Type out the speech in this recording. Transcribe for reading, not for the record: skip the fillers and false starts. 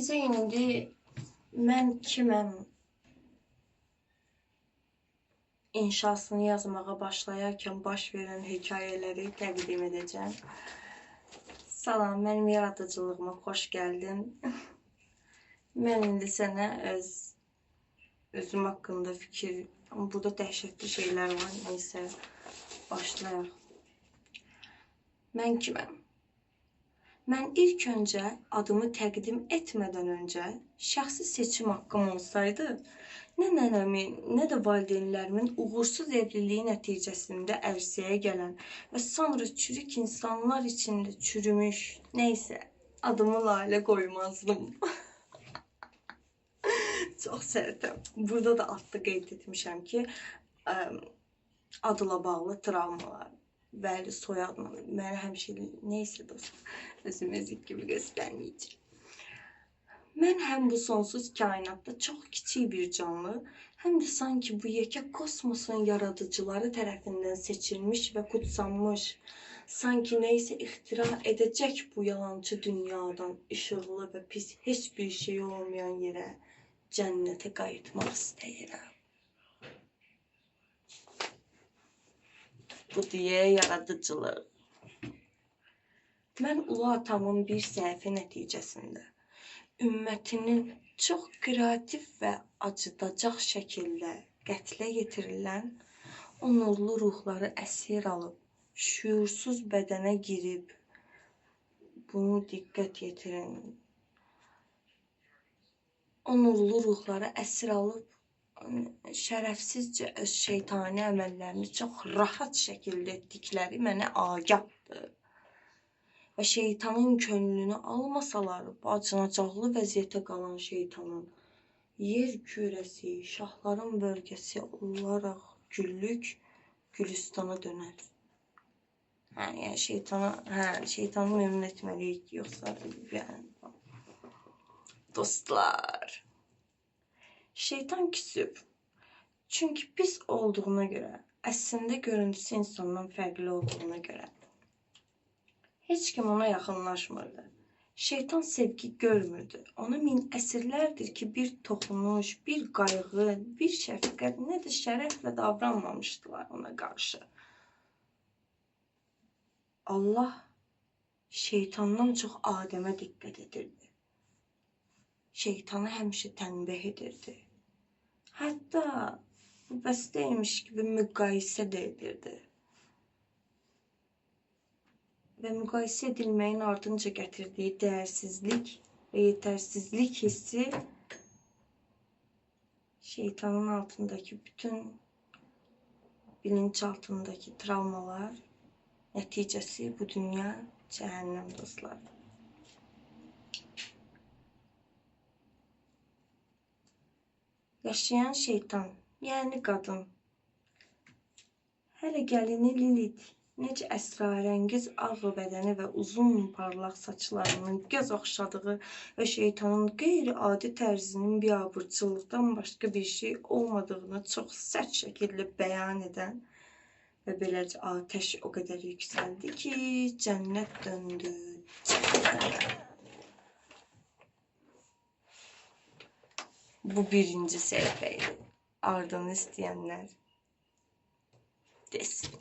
Sizə indi mən kiməm inşasını yazmağa başlayarkən baş verən hekayələri təqdim edəcəm. Salam, mənim yaradıcılığıma xoş gəldin. Mən indi sənə özüm haqqında fikir... Burada dəhşətli şeylər var, neysə, başlayaq. Mən kiməm? Mən ilk öncə adımı təqdim etmədən öncə şəxsi seçim haqqım olsaydı, nə nənəmin, nə də valideynlərimin uğursuz evliliyi nəticəsində ərsəyə gələn və sonra çürük insanlar içində çürümüş, neysə, adımı Lalə qoymazdım. Çox sərtəm. Burada da altda qeyd etmişəm ki, adla bağlı travmalar. Bəli, soyadla. Mənə həmişə neysə dostum, özümü ezik kimi göstərməyəcəm. Mən həm bu sonsuz kainatda çox kiçik bir canlı, həm də sanki bu yekə kosmosun yaradıcıları tərəfindən seçilmiş və kutsanmış, sanki neysə ixtira edəcək bu yalancı dünyadan işıqlı və pis heç bir şey olmayan yerə, cənnətə qayıtmaq istəyirəm. Bu deyə yaradıcılıq. Mən ulu atamın bir səhvi nəticəsində ümmətinin çox kreativ və acıdacaq şəkildə qətlə yetirilən, o nurlu ruhları əsir alıb, şüursuz bədənə girib, bunu diqqət yetirin, o nurlu ruhları əsir alıb, şərəfsizcə öz şeytani əməllərini çox rahat şəkildə etdikləri mənə agahdır. Və şeytanın könlünü almasalar, bu acınacaqlı vəziyyətə qalan şeytanın yer kürəsi, şahların bölgəsi olaraq güllük gülüstana dönər. Yəni şeytanı memnun etməliyik, yoxsa yəni dostlar. Şeytan küsüb. Çünki pis olduğuna görə, əslində görüntüsü insandan fərqli olduğuna görə. Heç kim ona yaxınlaşmırdı. Şeytan sevgi görmürdü. Ona min əsrlərdir ki, bir toxunuş, bir qayğı, bir şəfqət, nə də şərəflə davranmamışdılar ona qarşı. Allah şeytandan çox Adəmə diqqət edirdi. Şeytanı həmişə tənbih edirdi. Hətta bu bəs deyilmiş kimi müqayisə də edirdi. Və müqayisə edilməyin ardınca gətirdiyi dəyərsizlik və yetərsizlik hissi şeytanın altındakı bütün bilinç altındakı travmalar nəticəsi bu dünya cəhənnəm dostlar. Yaşayan şeytan, yəni qadın, hələ gəlini Lilith, necə əsrarəngiz ağ bədəni və uzun parlaq saçlarının göz oxşadığı və şeytanın qeyri-adi tərzinin biabırçılıqdan başqa bir şey olmadığını çox sərt şəkildə bəyan edən və beləcə atəş o qədər yüksəldi ki, cənnət döndü cəhənnəmə. Bu birinci səhifə idi. Ardını istəyənlər desin.